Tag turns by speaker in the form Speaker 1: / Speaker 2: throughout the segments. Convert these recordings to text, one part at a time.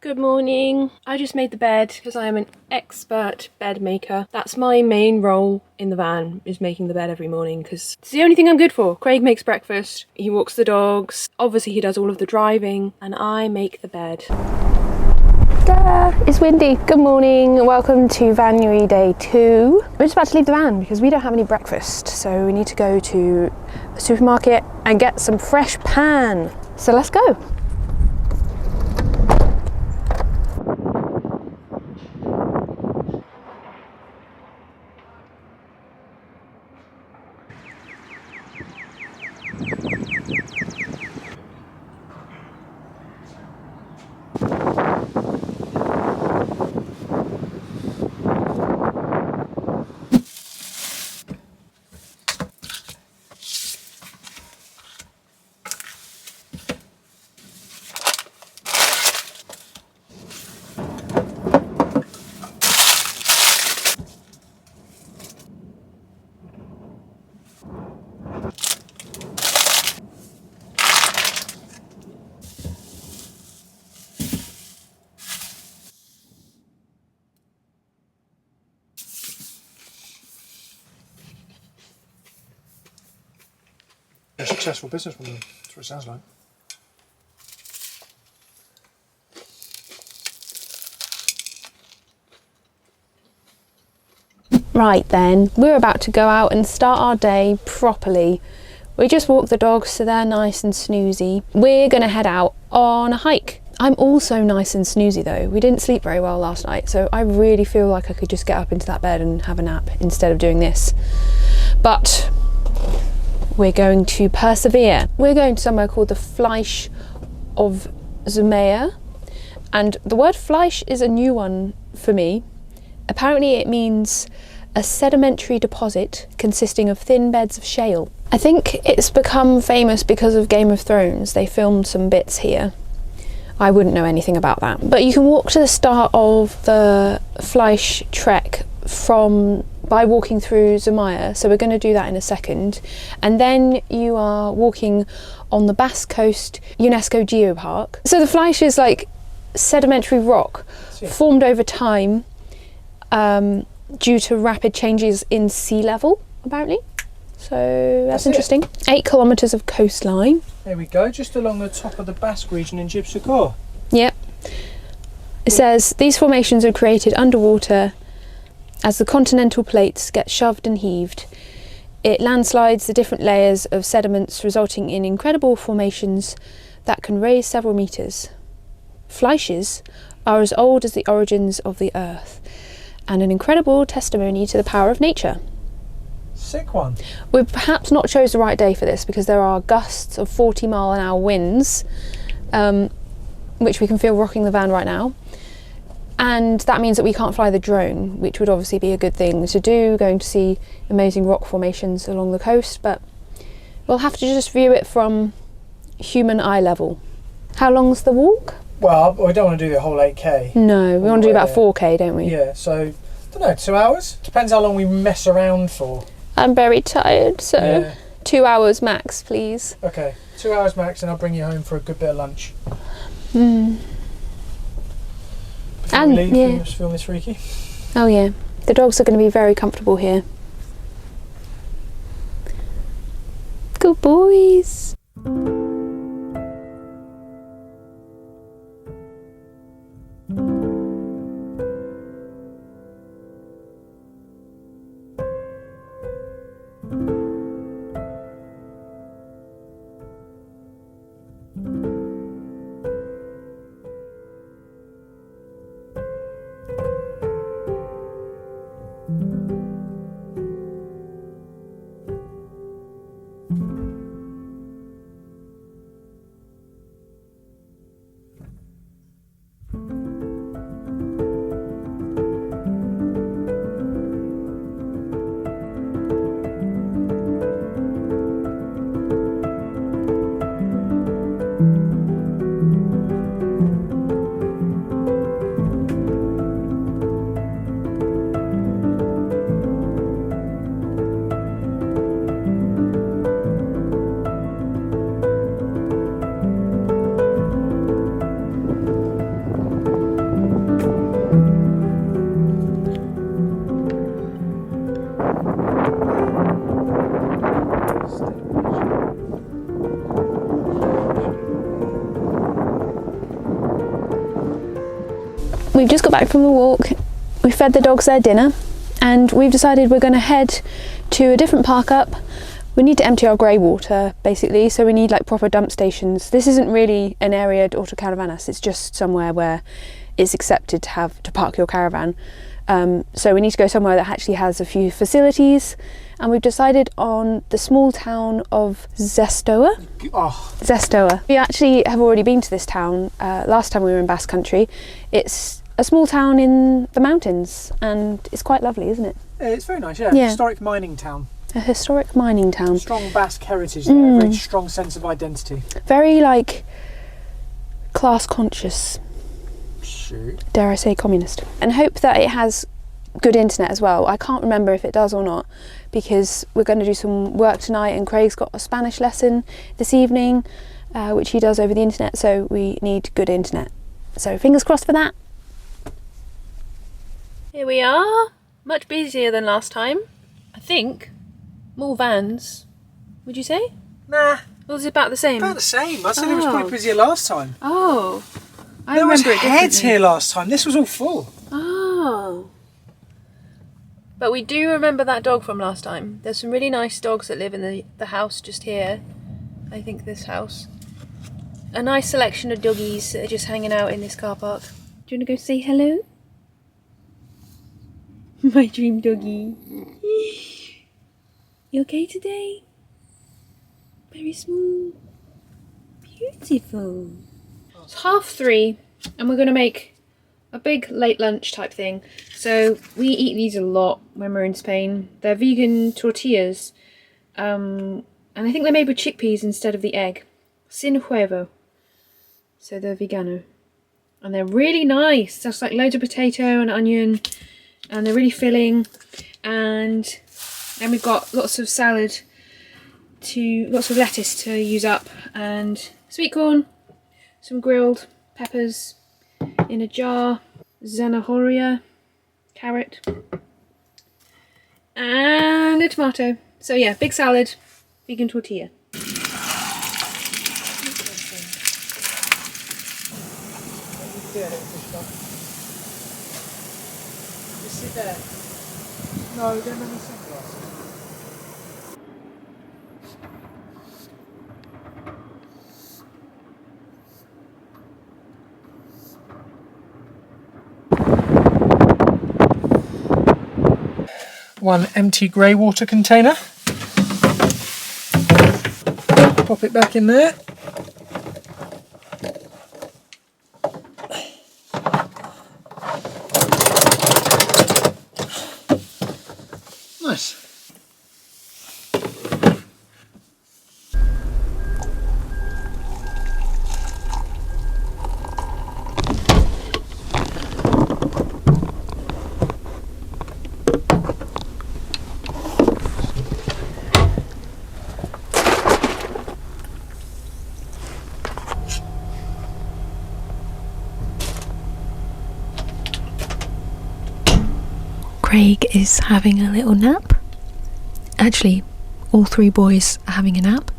Speaker 1: Good morning. I just made the bed because I am an expert bed maker. That's my main role in the van, is making the bed every morning because it's the only thing I'm good for. Craig makes breakfast, he walks the dogs, obviously he does all of the driving, and I make the bed. It's windy. Good morning. Welcome to Vanuary day 2. We're just about to leave the van because we don't have any breakfast, so we need to go to the supermarket and get some fresh pan. So let's go.
Speaker 2: A successful businesswoman, that's what it sounds like.
Speaker 1: Right then, we're about to go out and start our day properly. We just walked the dogs so they're nice and snoozy. We're gonna head out on a hike. I'm also nice and snoozy though. We didn't sleep very well last night, so I really feel like I could just get up into that bed and have a nap instead of doing this. But we're going to persevere. We're going to somewhere called the Fleisch of Zumaia, and the word Fleisch is a new one for me. Apparently it means a sedimentary deposit consisting of thin beds of shale. I think it's become famous because of Game of Thrones. They filmed some bits here. I wouldn't know anything about that. But you can walk to the start of the Fleisch trek by walking through Zumaia, so we're going to do that in a second, and then you are walking on the Basque Coast UNESCO Geopark. So the Fleisch is like sedimentary rock formed over time due to rapid changes in sea level, apparently. So that's interesting. 8 kilometres of coastline.
Speaker 2: There we go, just along the top of the Basque region in Gipuzkoa.
Speaker 1: Yep. It says these formations are created underwater as the continental plates get shoved and heaved. It landslides the different layers of sediments, resulting in incredible formations that can raise several metres. Fleisches are as old as the origins of the earth, and an incredible testimony to the power of nature.
Speaker 2: Sick one.
Speaker 1: We've perhaps not chose the right day for this because there are gusts of 40-mile-an-hour winds, which we can feel rocking the van right now. And that means that we can't fly the drone, which would obviously be a good thing to do, going to see amazing rock formations along the coast, but we'll have to just view it from human eye level. How long's the walk?
Speaker 2: Well, we don't want to do the whole 8k.
Speaker 1: No, we want to do about 4k, don't we?
Speaker 2: Yeah, so, I don't know, 2 hours? Depends how long we mess around for.
Speaker 1: I'm very tired, so 2 hours max, please.
Speaker 2: Okay, 2 hours max, and I'll bring you home for a good bit of lunch. Before we leave, we just film this freaky.
Speaker 1: Oh yeah, the dogs are going to be very comfortable here. Good boys. we've just got back from the walk. We fed the dogs their dinner and we've decided we're going to head to a different park up. We need to empty our grey water basically, so we need like proper dump stations. This isn't really an area de autocaravanas, it's just somewhere where it's accepted to park your caravan. So we need to go somewhere that actually has a few facilities, and we've decided on the small town of Zestoa. Zestoa. We actually have already been to this town last time we were in Basque Country. It's a small town in the mountains and it's quite lovely, isn't it?
Speaker 2: It's very nice, yeah. Historic mining town.
Speaker 1: A historic mining town.
Speaker 2: Strong Basque heritage there, very strong sense of identity.
Speaker 1: Very like class conscious.
Speaker 2: Shoot.
Speaker 1: Dare I say communist. And hope that it has good internet as well. I can't remember if it does or not because we're going to do some work tonight and Craig's got a Spanish lesson this evening which he does over the internet, so we need good internet. So fingers crossed for that. Here we are. Much busier than last time, I think. More vans, would you say?
Speaker 2: Nah.
Speaker 1: Or was it about the same?
Speaker 2: About the same. I said it was probably busier last time.
Speaker 1: Oh.
Speaker 2: There was heads here last time. This was all full.
Speaker 1: Oh. But we do remember that dog from last time. There's some really nice dogs that live in the house just here. I think this house. A nice selection of doggies that are just hanging out in this car park. Do you want to go say hello? My dream doggy. You okay today? Very small. Beautiful. It's 3:30 and we're going to make a big late lunch type thing. So we eat these a lot when we're in Spain. They're vegan tortillas and I think they're made with chickpeas instead of the egg. Sin huevo. So they're vegano. And they're really nice. There's like loads of potato and onion and they're really filling. And then we've got lots of salad lots of lettuce to use up and sweet corn, some grilled peppers in a jar, zanahoria, carrot, and a tomato. So yeah, big salad, vegan tortilla.
Speaker 2: Just sit there. No, don't have any sunglasses. One empty grey water container. Pop it back in there. Nice.
Speaker 1: Craig is having a little nap. Actually, all three boys are having a nap.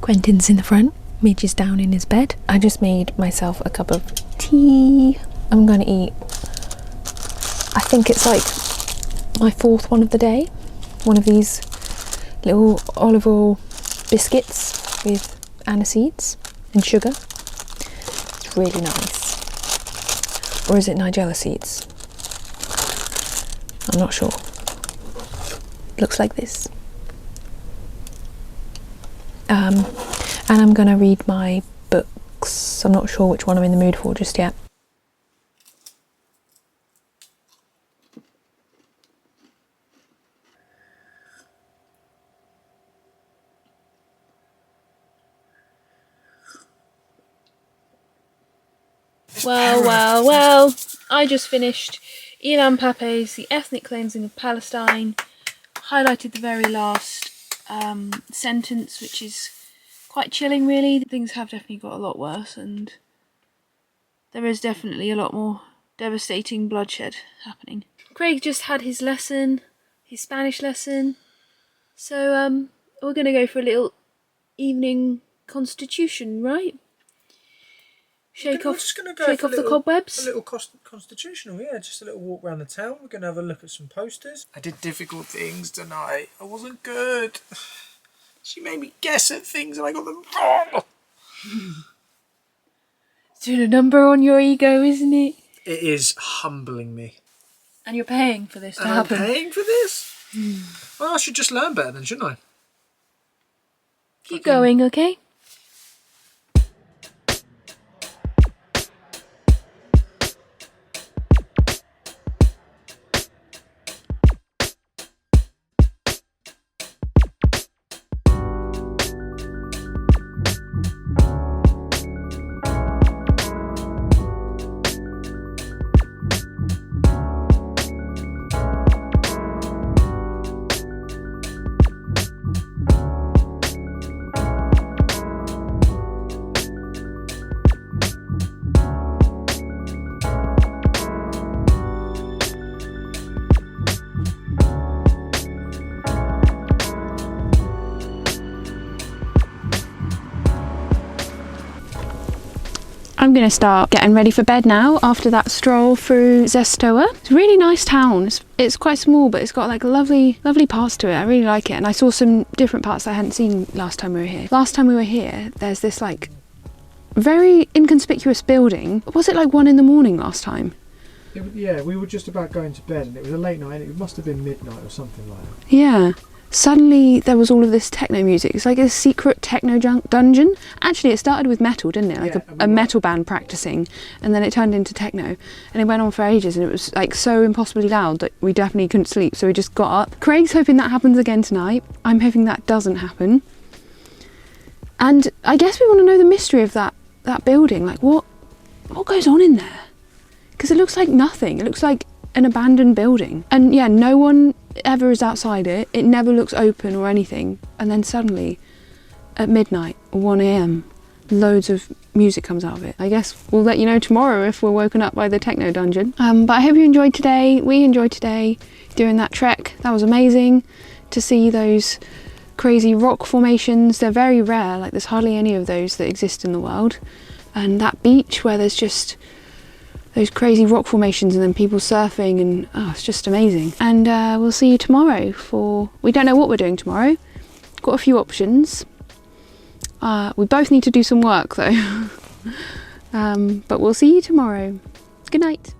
Speaker 1: Quentin's in the front, Midge is down in his bed. I just made myself a cup of tea. I'm going to eat, I think it's like my fourth one of the day. One of these little olive oil biscuits with aniseeds and sugar. It's really nice. Or is it Nigella seeds? I'm not sure. Looks like this. And I'm gonna read my books. I'm not sure which one I'm in the mood for just yet. Well, I just finished Ilan Pape's The Ethnic Cleansing of Palestine. Highlighted the very last sentence, which is quite chilling really. Things have definitely got a lot worse and there is definitely a lot more devastating bloodshed happening. Craig just had his lesson, his Spanish lesson, so we're going to go for a little evening constitution, right? Shake
Speaker 2: We're
Speaker 1: off,
Speaker 2: just gonna go
Speaker 1: shake
Speaker 2: for
Speaker 1: off the cobwebs.
Speaker 2: A little constitutional, yeah. Just a little walk around the town. We're gonna have a look at some posters. I did difficult things tonight. I wasn't good. She made me guess at things and I got them wrong.
Speaker 1: It's doing a number on your ego, isn't it?
Speaker 2: It is humbling me.
Speaker 1: And you're paying for this to
Speaker 2: And
Speaker 1: happen.
Speaker 2: I'm paying for this? Well, I should just learn better then, shouldn't I?
Speaker 1: Keep going, okay? I'm going to start getting ready for bed now after that stroll through Zestoa. It's a really nice town. It's quite small, but it's got like lovely parts to it. I really like it. And I saw some different parts that I hadn't seen last time we were here. Last time we were here, there's this like very inconspicuous building. Was it like 1 in the morning last time?
Speaker 2: Yeah, we were just about going to bed and it was a late night. It must have been midnight or something like that.
Speaker 1: Yeah. Suddenly there was all of this techno music. It's like a secret techno dungeon. Actually, it started with metal, didn't it? Like a metal band practicing, and then it turned into techno. And it went on for ages, and it was like so impossibly loud that we definitely couldn't sleep, so we just got up. Craig's hoping that happens again tonight. I'm hoping that doesn't happen. And I guess we want to know the mystery of that building. Like, what goes on in there? Because it looks like nothing. It looks like an abandoned building. And yeah, no one ever is outside it. It never looks open or anything. And then suddenly, at midnight or 1 a.m, loads of music comes out of it. I guess we'll let you know tomorrow if we're woken up by the techno dungeon. But I hope you enjoyed today. We enjoyed today doing that trek. That was amazing to see those crazy rock formations. They're very rare. Like, there's hardly any of those that exist in the world. And that beach where there's just those crazy rock formations and then people surfing, and it's just amazing. And we'll see you tomorrow we don't know what we're doing tomorrow. Got a few options. We both need to do some work though. But we'll see you tomorrow. Good night.